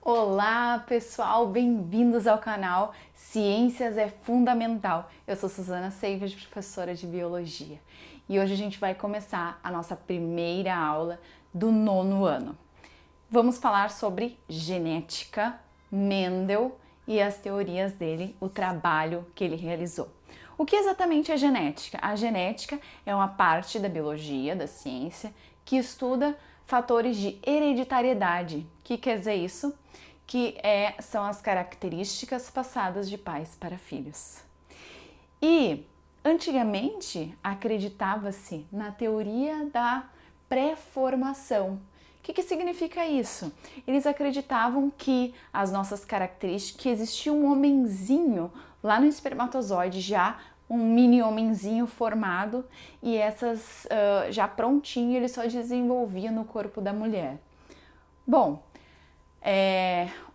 Olá, pessoal, bem-vindos ao canal Ciências é Fundamental. Eu sou Suzana Seives, professora de Biologia, e hoje a gente vai começar a nossa primeira aula do nono ano. Vamos falar sobre genética, Mendel e as teorias dele, o trabalho que ele realizou. O que exatamente é genética? A genética é uma parte da biologia, da ciência, que estuda fatores de hereditariedade. O que quer dizer isso? São as características passadas de pais para filhos. E antigamente acreditava-se na teoria da pré-formação. O que significa isso? Eles acreditavam que as nossas características, que existia um homenzinho lá no espermatozoide, já um mini homenzinho formado, e essas já prontinho ele só desenvolvia no corpo da mulher. Bom,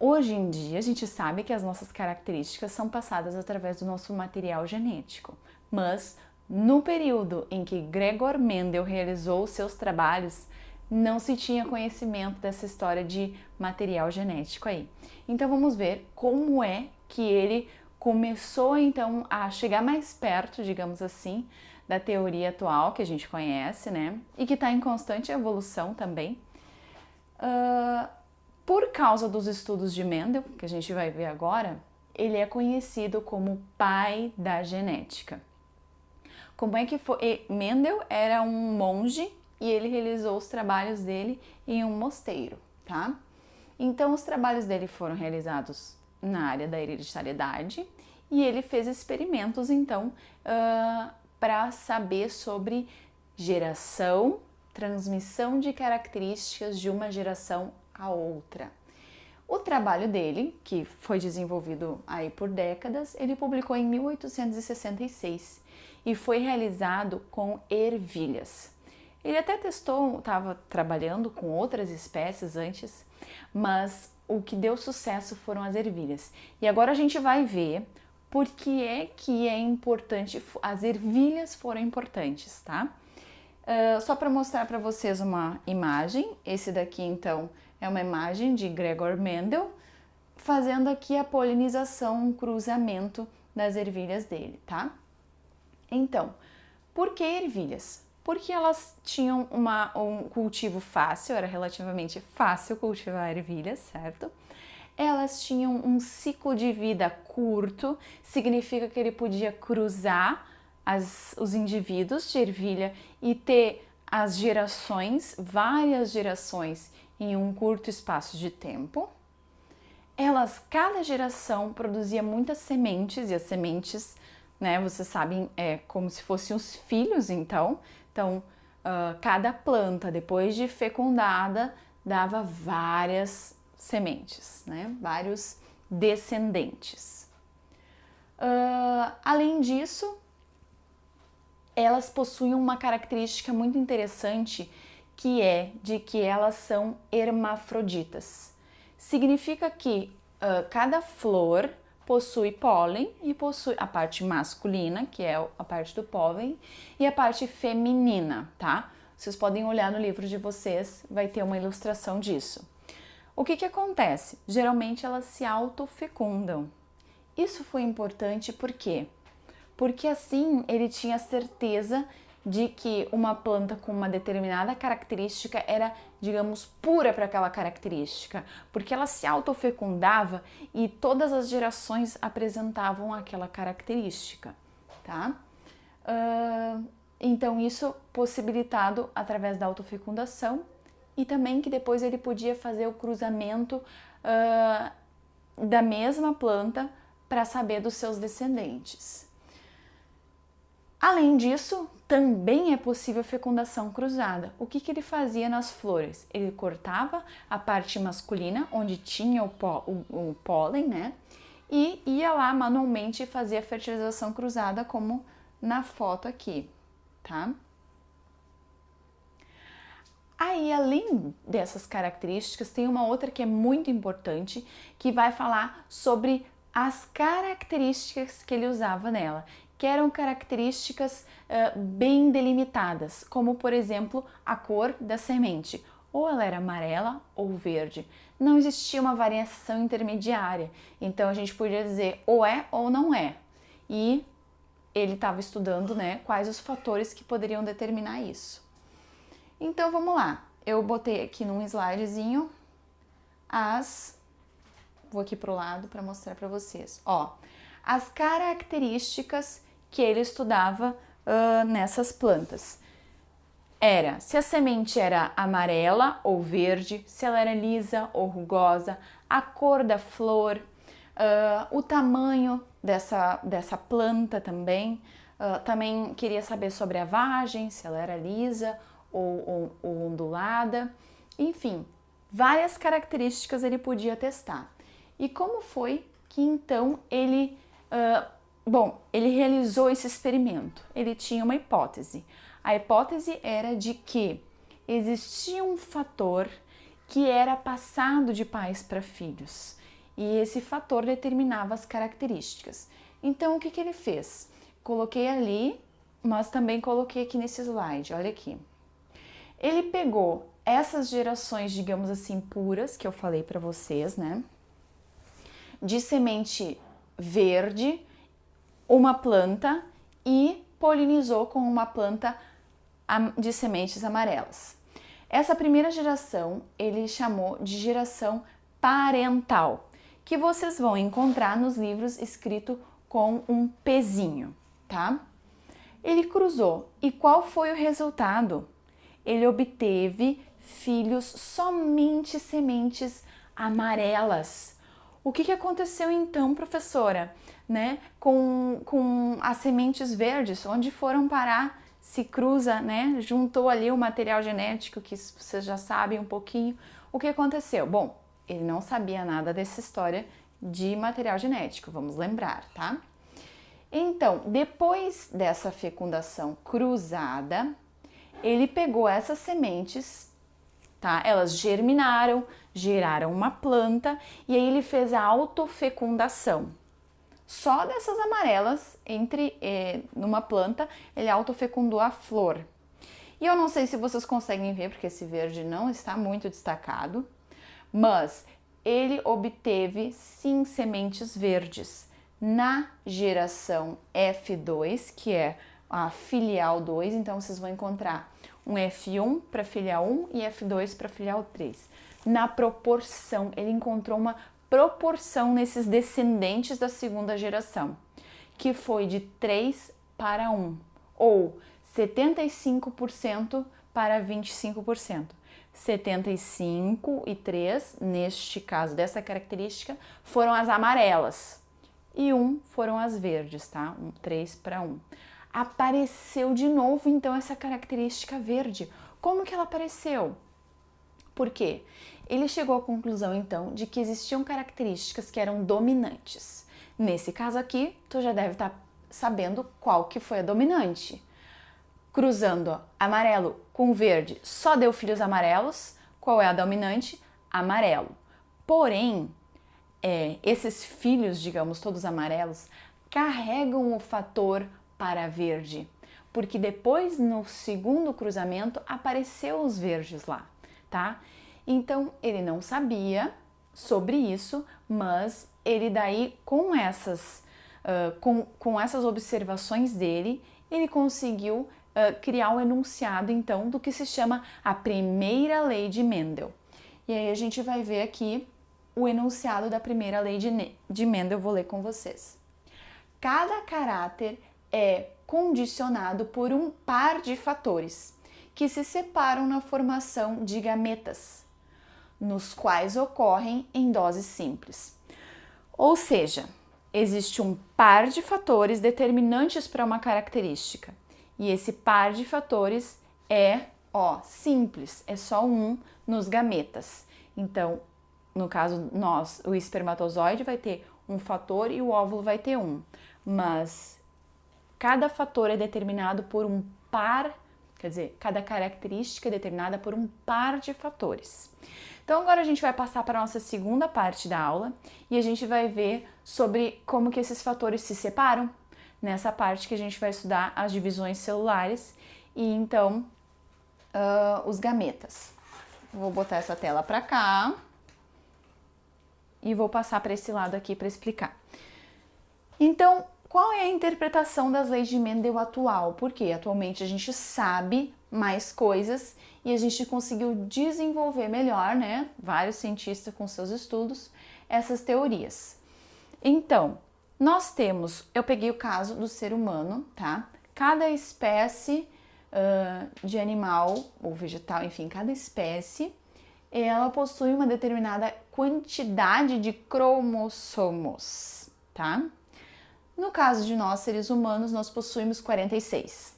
hoje em dia a gente sabe que as nossas características são passadas através do nosso material genético, mas no período em que Gregor Mendel realizou os seus trabalhos, não se tinha conhecimento dessa história de material genético aí. Então vamos ver como é que ele começou então a chegar mais perto, digamos assim, da teoria atual que a gente conhece, né? E que está em constante evolução também. Por causa dos estudos de Mendel, que a gente vai ver agora, ele é conhecido como pai da genética. Como é que foi? Mendel era um monge e ele realizou os trabalhos dele em um mosteiro, tá? Então, os trabalhos dele foram realizados na área da hereditariedade e ele fez experimentos, então, para saber sobre geração, transmissão de características de uma geração a outra. O trabalho dele, que foi desenvolvido aí por décadas, ele publicou em 1866 e foi realizado com ervilhas. Ele até testou, estava trabalhando com outras espécies antes, mas o que deu sucesso foram as ervilhas. E agora a gente vai ver por que é importante, as ervilhas foram importantes, tá? Só para mostrar para vocês uma imagem, esse daqui então é uma imagem de Gregor Mendel fazendo aqui a polinização, um cruzamento das ervilhas dele, tá? Então, por que ervilhas? Porque elas tinham um cultivo fácil, era relativamente fácil cultivar ervilhas, certo? Elas tinham um ciclo de vida curto, significa que ele podia cruzar os indivíduos de ervilha e ter as gerações, várias gerações em um curto espaço de tempo. Cada geração produzia muitas sementes, e as sementes, né, vocês sabem, é como se fossem os filhos, então, cada planta, depois de fecundada, dava várias sementes, né, vários descendentes. Além disso, elas possuem uma característica muito interessante, que é de que elas são hermafroditas. Significa que cada flor possui pólen e possui a parte masculina, que é a parte do pólen, e a parte feminina, tá? Vocês podem olhar no livro de vocês, vai ter uma ilustração disso. O que acontece? Geralmente elas se autofecundam. Isso foi importante por quê? Porque assim ele tinha certeza de que uma planta com uma determinada característica era, digamos, pura para aquela característica, porque ela se autofecundava e todas as gerações apresentavam aquela característica, tá? Então isso possibilitado através da autofecundação e também que depois ele podia fazer o cruzamento da mesma planta para saber dos seus descendentes. Além disso, também é possível fecundação cruzada. O que ele fazia nas flores? Ele cortava a parte masculina, onde tinha o pólen, né? E ia lá manualmente fazer a fertilização cruzada, como na foto aqui, tá? Aí, além dessas características, tem uma outra que é muito importante, que vai falar sobre as características que ele usava nela, que eram características bem delimitadas, como por exemplo a cor da semente. ou ela era amarela ou verde. Não existia uma variação intermediária, então a gente podia dizer ou é ou não é. E ele estava estudando, né, quais os fatores que poderiam determinar isso. Então vamos lá, eu botei aqui num slidezinho vou aqui pro lado para mostrar para vocês, ó, as características que ele estudava nessas plantas. Era se a semente era amarela ou verde, se ela era lisa ou rugosa, a cor da flor, o tamanho dessa planta também. Também queria saber sobre a vagem, se ela era lisa ou ondulada. Enfim, várias características ele podia testar. E como foi que então ele... ele realizou esse experimento. Ele tinha uma hipótese. A hipótese era de que existia um fator que era passado de pais para filhos e esse fator determinava as características. Então, o que ele fez? Coloquei ali, mas também coloquei aqui nesse slide, olha aqui. Ele pegou essas gerações, digamos assim, puras, que eu falei para vocês, né? De semente verde, uma planta e polinizou com uma planta de sementes amarelas. Essa primeira geração ele chamou de geração parental, que vocês vão encontrar nos livros escrito com um pezinho, tá? Ele cruzou e qual foi o resultado? Ele obteve filhos somente sementes amarelas. O que aconteceu então, professora, né, com as sementes verdes? Onde foram parar? Se cruza, né, juntou ali o material genético, que vocês já sabem um pouquinho. O que aconteceu? Bom, ele não sabia nada dessa história de material genético, vamos lembrar, tá? Então, depois dessa fecundação cruzada, ele pegou essas sementes, tá? Elas germinaram, geraram uma planta e aí ele fez a autofecundação. Só dessas amarelas, numa planta, ele autofecundou a flor. E eu não sei se vocês conseguem ver, porque esse verde não está muito destacado, mas ele obteve, sim, sementes verdes na geração F2, que é a filial 2, então vocês vão encontrar um F1 para filial 1 e F2 para filial 3. Na proporção, ele encontrou uma proporção nesses descendentes da segunda geração, que foi de 3 para 1, ou 75% para 25%. 75 e 3, neste caso dessa característica, foram as amarelas e 1 foram as verdes, tá? 3 para 1. Apareceu de novo então essa característica verde. Como que ela apareceu? Por quê? Ele chegou à conclusão então de que existiam características que eram dominantes. Nesse caso aqui, tu já deve estar sabendo qual que foi a dominante. Cruzando amarelo com verde, só deu filhos amarelos. Qual é a dominante? Amarelo. Porém, esses filhos, digamos, todos amarelos, carregam o fator para verde, porque depois no segundo cruzamento apareceu os verdes lá, tá? Então ele não sabia sobre isso, mas ele daí com essas observações dele, ele conseguiu criar um enunciado então do que se chama a primeira lei de Mendel. E aí a gente vai ver aqui o enunciado da primeira lei de Mendel, eu vou ler com vocês. Cada caráter é condicionado por um par de fatores que se separam na formação de gametas, nos quais ocorrem em doses simples. Ou seja, existe um par de fatores determinantes para uma característica, e esse par de fatores é simples, é só um nos gametas. Então, no caso o espermatozoide vai ter um fator e o óvulo vai ter um, mas cada fator é determinado por um par, quer dizer, cada característica é determinada por um par de fatores. Então agora a gente vai passar para a nossa segunda parte da aula e a gente vai ver sobre como que esses fatores se separam, nessa parte que a gente vai estudar as divisões celulares e então os gametas. Vou botar essa tela para cá e vou passar para esse lado aqui para explicar. Então, qual é a interpretação das leis de Mendel atual? Porque atualmente a gente sabe mais coisas e a gente conseguiu desenvolver melhor, né? Vários cientistas com seus estudos, essas teorias. Então, nós temos, eu peguei o caso do ser humano, tá? Cada espécie de animal ou vegetal, enfim, cada espécie, ela possui uma determinada quantidade de cromossomos, tá? No caso de nós, seres humanos, nós possuímos 46.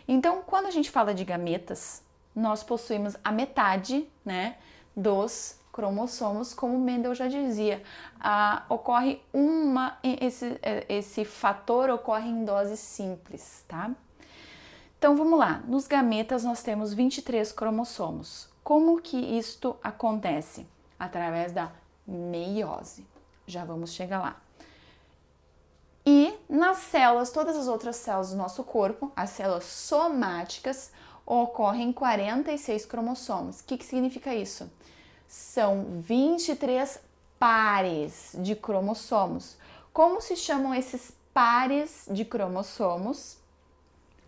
Então, quando a gente fala de gametas, nós possuímos a metade, né, dos cromossomos, como Mendel já dizia. Ocorre esse fator ocorre em doses simples, tá? Então, vamos lá. Nos gametas, nós temos 23 cromossomos. Como que isto acontece? Através da meiose. Já vamos chegar lá. E nas células, todas as outras células do nosso corpo, as células somáticas, ocorrem 46 cromossomos. O que significa isso? São 23 pares de cromossomos. Como se chamam esses pares de cromossomos?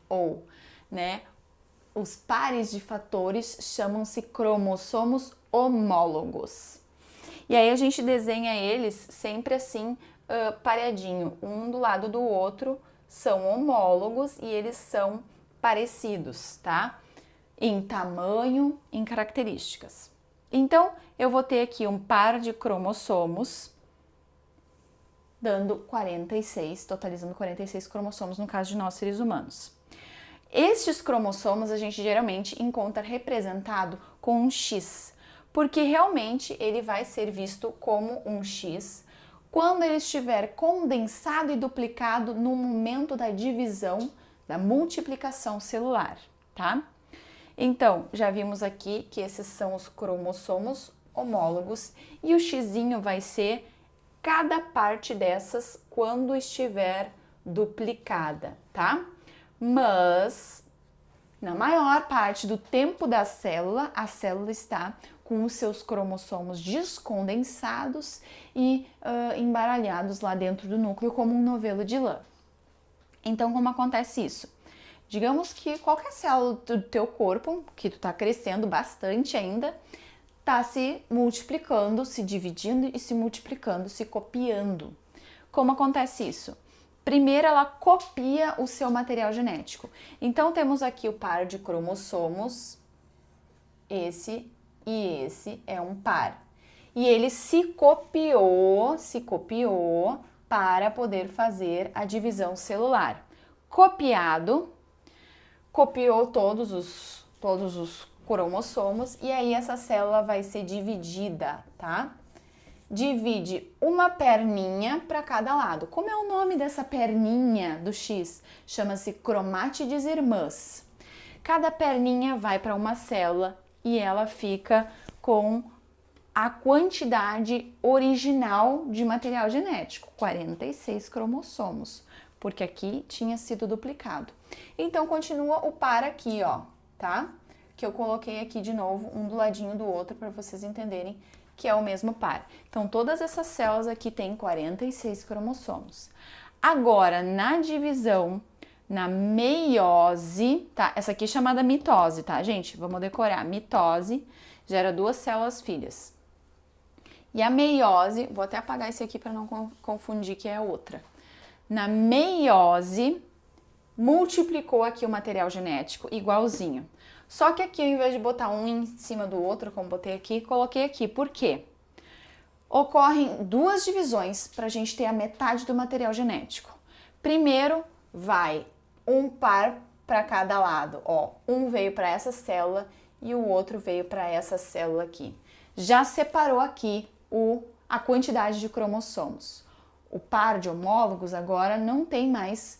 Ou, né, os pares de fatores chamam-se cromossomos homólogos. E aí a gente desenha eles sempre assim, pareadinho, um do lado do outro, são homólogos e eles são parecidos, tá? Em tamanho, em características. Então, eu vou ter aqui um par de cromossomos, dando 46, totalizando 46 cromossomos no caso de nós seres humanos. Estes cromossomos a gente geralmente encontra representado com um X, porque realmente ele vai ser visto como um X quando ele estiver condensado e duplicado no momento da divisão, da multiplicação celular, tá? Então, já vimos aqui que esses são os cromossomos homólogos e o xizinho vai ser cada parte dessas quando estiver duplicada, tá? Mas, na maior parte do tempo da célula, a célula está com os seus cromossomos descondensados e embaralhados lá dentro do núcleo como um novelo de lã. Então, como acontece isso? Digamos que qualquer célula do teu corpo, que tu tá crescendo bastante ainda, tá se multiplicando, se dividindo e se multiplicando, se copiando. Como acontece isso? Primeiro, ela copia o seu material genético. Então, temos aqui o par de cromossomos, esse e esse é um par. E ele se copiou para poder fazer a divisão celular. Copiado, copiou todos os cromossomos e aí essa célula vai ser dividida, tá? Divide uma perninha para cada lado. Como é o nome dessa perninha do X? Chama-se cromátides irmãs. Cada perninha vai para uma célula e ela fica com a quantidade original de material genético, 46 cromossomos, porque aqui tinha sido duplicado. Então, continua o par aqui, ó, tá? Que eu coloquei aqui de novo, um do ladinho do outro, para vocês entenderem que é o mesmo par. Então, todas essas células aqui têm 46 cromossomos. Agora, na divisão, na meiose, tá? Essa aqui é chamada mitose, tá, gente? Vamos decorar. Mitose gera duas células filhas. E a meiose, vou até apagar esse aqui para não confundir que é outra. Na meiose, multiplicou aqui o material genético igualzinho. Só que aqui, ao invés de botar um em cima do outro, como botei aqui, coloquei aqui. Por quê? Ocorrem duas divisões para a gente ter a metade do material genético. Primeiro, vai um par para cada lado. Ó, um veio para essa célula e o outro veio para essa célula aqui. Já separou aqui a quantidade de cromossomos. O par de homólogos agora não tem mais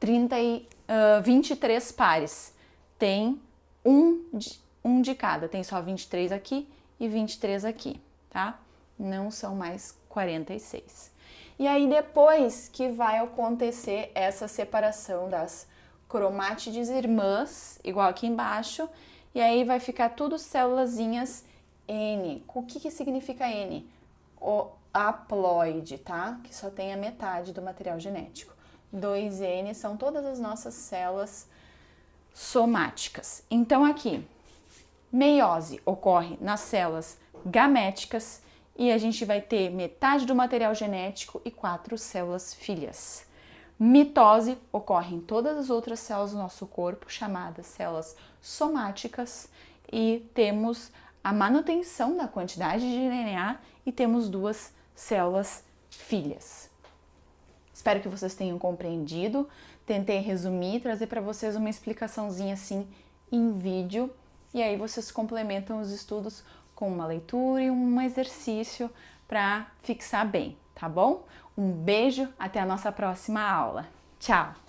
23 pares. Tem um de cada. Tem só 23 aqui e 23 aqui, tá? Não são mais 46. E aí depois que vai acontecer essa separação das cromátides irmãs, igual aqui embaixo, e aí vai ficar tudo célulazinhas N. O que significa N? O haploide, tá? Que só tem a metade do material genético. 2N são todas as nossas células somáticas. Então aqui, meiose ocorre nas células gaméticas e a gente vai ter metade do material genético e 4 células filhas. Mitose ocorre em todas as outras células do nosso corpo, chamadas células somáticas, e temos a manutenção da quantidade de DNA e temos 2 células filhas. Espero que vocês tenham compreendido. Tentei resumir, trazer para vocês uma explicaçãozinha assim em vídeo, e aí vocês complementam os estudos com uma leitura e um exercício para fixar bem, tá bom? Um beijo, até a nossa próxima aula. Tchau!